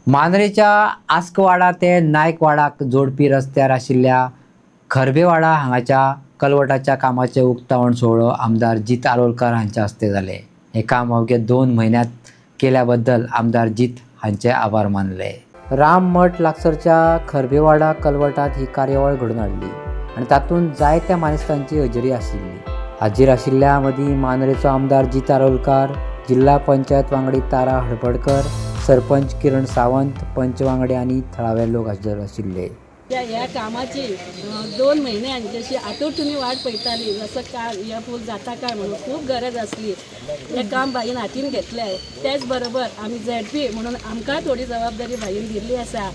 मांद्रेच्या आस्कवाडा ते नायकवाडाक जोडपी रस्त्यार आशिल्ल्या खरबेवाडा हांगाच्या कलवटाच्या कामाचे उक्तावण सोहळो आमदार जीत आरोलकर हांच्या हस्ते जाले। हे काम अवघे 2 म्हयन्यांत केल्याबद्दल आमदार जीत हांचे आभार मानले। राम मठ लागसरच्या खरबेवाडा कलवटात ही कार्यावळ घडून हाडली आणि तातूंत जायत्या मानेस्तांची हजेरी आशिल्ली। हाजीर आशिल्ल्या मदीं मांद्रेचो आमदार जीत आरोलकर, जिल्हा पंचायत वांगडी तारा हडफडकर, सरपंच किरण सावंत, पंच वांगडी आणि थळावे लोक हजर आशिल्ले। ह्या कामाची 2 म्हयने जशी आठवडुनी वाट पळयताली, जसं काय हे पूल जाता काय म्हणून खूप गरज असली। हे काम बाईन हातीन घेतले। त्याच बरोबर आम्ही ZP म्हणून आमकां थोडी जबाबदारी बाईन दिल्ली आसा।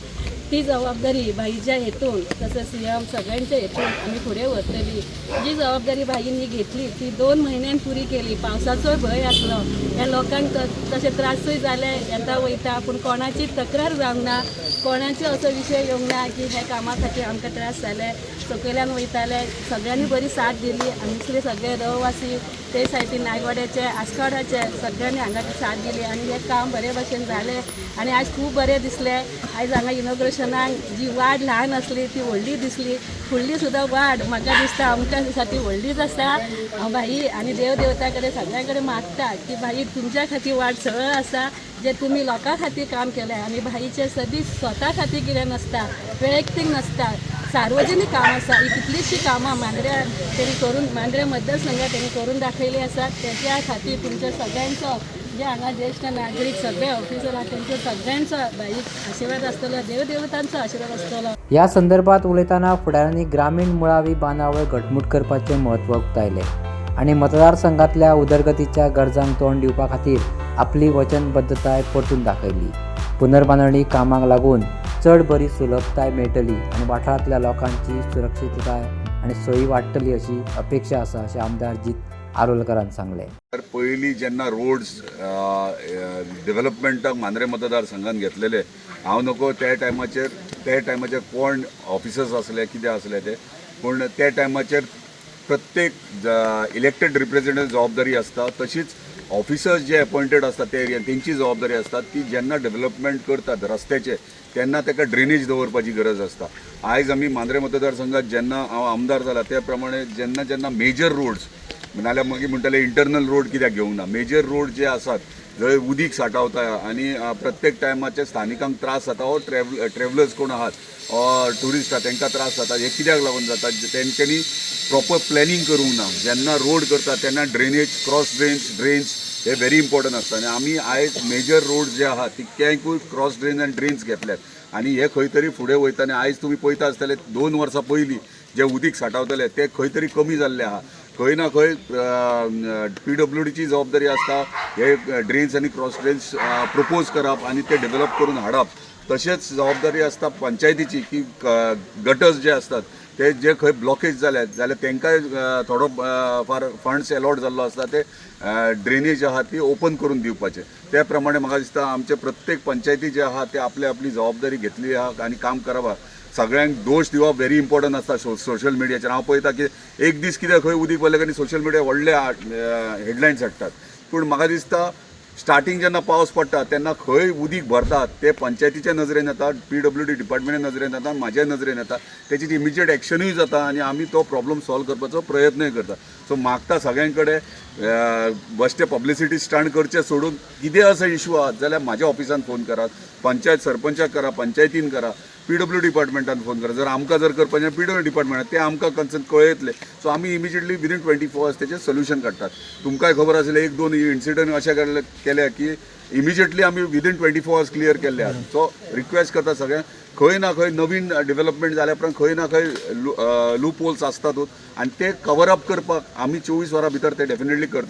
ती जबाबदारी बाईच्या हेतून तसंच CM सगळ्यांच्या हेतून आम्ही फुडें व्हरतली। जी जबाबदारी बाईंनी घेतली ती 2 म्हयन्यान पुरी केली। पावसाचो भंय आसलो, ह्या लोकांक तसे त्रासूय जाले, येता वयता, पूण कोणाची तक्रार जावंक ना, कोणाचो असो विशय येवंक ना की ह्या कामा खातीर आमकां त्रास जाले। सकयल्यान वयताले, सगळ्यांनी बरी साथ दिली। आमचे सगळे रहिवासी ते सायडीन नायकवाड्याचे, आस्कवाडाचे सगळ्यांनी हांगा साथ दिली आणि हे काम बरे भशेन जाले आणि आज खूब बरें दिसले। आयज हांगा इनॉग्रेशनाक जी वाड ल्हान आसली ती व्हडली दिसली। फुडली सुद्दां वाड म्हाका दिसता आमकां ती व्हडलीच आसा। भाई आनी देव देवता कडेन सगळ्यां कडेन मागता की भाई तुमच्या खातीर वाड सरळ आसा, जे तुम्ही लोकां खातीर काम केलें। आनी भाईचे सदीच स्वता खातीर कितें नासता, वैयक्तीक नासता, सार्वजनीक काम आसा। ही कितलीशीं कामां मांद्र्या तेणी करून, मांद्र्या मतदारसंघात तेणी करून दाखयली आसा। त्याच्या खातीर तुमच्या सगळ्यांचो, जे हांगा ज्येष्ठ नागरीक सगळे ऑफिसर आहात त्यांचो सगळ्यांचो भाईक आशिर्वाद आसतलो, देव देवतांचो आशिर्वाद आसतलो। या संदर्भात उलयतना फुडाऱ्यांनी ग्रामीण मुळावी बांदावळ घटमूट करपाचे म्हत्व उक्तायले आणि मतदारसंघातल्या उदरगतीच्या गरजांक तोंड दिवपा खातीर आपली वचनबद्धताय परतून दाखयली। पुनर्बांदणी कामाक लागून चड बरी सुलभताय मेळटली आणि वाठारांतल्या लोकांची सुरक्षीतताय आणि सोयी वाडटली अशी अपेक्षा आसा, अशें आमदार जीत आरोलकरान सांगले। पयलीं जेन्ना रोड्स डेव्हलपमेंटाक मांद्रे मतदारसंघान घेतलेले, हांव नको त्या टायमाचेर कोण ऑफिसर्स आसले कितें आसले ते, पूण त्या टायमाचेर प्रत्येक इलेक्टेड रिप्रेझेंटेटिव्ह जबाबदारी आसता, तशीच ऑफिसर्स जे अपॉइंटेड असतात त्या एरियान तेंची जबाबदारी आसता की जेन्ना डेव्हलपमेंट करतात रस्त्याचे तेन्ना ताका ड्रेनेज दवरपाची गरज आसता। आयज आमी मांद्रे मतदारसंघात जेन्ना हांव आमदार जाला त्या प्रमाणे जेन्ना मेजर रोड्स नाल्यार मागीर म्हणटाले इंटरनल रोड कित्याक घेवंक ना, मेजर रोड जे आसात जंय उदीक सांठवता आनी प्रत्येक टायमाचे स्थानिकांक त्रास जाता, वो ट्रॅव्हलर्स कोण आहात ट्युरिस्ट आहात तांकां त्रास जाता। हे कित्याक लागून जाता, तेंच्यांनी प्रॉपर प्लॅनिंग करूंक ना। जेन्ना रोड करता तेन्ना ड्रेनेज, क्रॉस ड्रेन्स हे व्हेरी इम्पॉर्टंट आसता आनी आमी आयज मेजर रोड जे आहात तितक्यांकूय क्रॉस ड्रेन आनी ड्रेन्स घेतल्यात आनी हे खंय तरी फुडें वयता। आनी आयज तुमी पळयता आसतले 2 वर्सां पयलीं जे उदीक सांठवतले ते खंय तरी कमी जाल्ले आहा। खंय ना खंय PWDची जबाबदारी आसता हे ड्रेन्स आनी क्रॉस ड्रेन्स प्रपोज करप आनी ते डेव्हलप करून हाडप। तशेंच जबाबदारी आसता पंचायतीची की गटर्स जे असतात ते जे खंय ब्लॉकेज जाल्यात जाल्यार तांकांय थोडो फार फंड्स अलॉट जाल्लो आसता ते ड्रेनेज आहा ती ओपन करून दिवपाचे। त्या प्रमाणे म्हाका दिसता आमचे प्रत्येक पंचायती जे आहा ते आपली जबाबदारी घेतली आहा आनी काम करप आहा। सगळ्यांक दोश दिवप व्हेरी इम्पॉर्टंट आसता सोशल मिडियाचेर। हांव पळयता की एक दीस कितें खंय उदीक पडलें की सोशल मिडिया व्हडले हेडलायन्स हाडटात, पूण म्हाका दिसता स्टार्टींग जेन्ना पावस पडटा तेन्ना खंय उदीक भरतात ते पंचायतीच्या नजरेन येता, PWD डिपार्टमेंटाच्या नजरेन येता, म्हाज्या नजरेन येता, तेची इमिजिएट एक्शनूय जाता आनी आमी तो प्रॉब्लम सॉल्व करपाचो प्रयत्नय करता। सो मागता सगळ्यां कडेन बेश्टे पब्लिसिटी स्टंट करचे सोडून कितें असो इशू आहा जाल्यार म्हाज्या ऑफिसान फोन करात, पंचायत सरपंचाक करा, पंचायतीन करा, PWD डिपार्टमेंटान फोन करा। जर आमकां करपाचें PWD डिपार्टमेंटान ते आमकां कन्सर्न कळयतले। सो आमी इमिजिएटली विदीन 24 hours तेचें सोल्युशन काडटात। तुमकांय खबर आसलें 1-2 इन्सिडंट अशें केल्या की इमिजिएटली आमी विदीन 24 hours क्लियर केल्ले आहात। सो रिक्वेस्ट करता सगळ्यांक, खंय ना खंय नवीन डेव्हलपमेंट जाल्या उपरांत खंय ना खंय लूप होल्स आसतातूच आनी ते कवर अप करपाक आमी 24 वरां भितर ते डेफिनेटली करतले।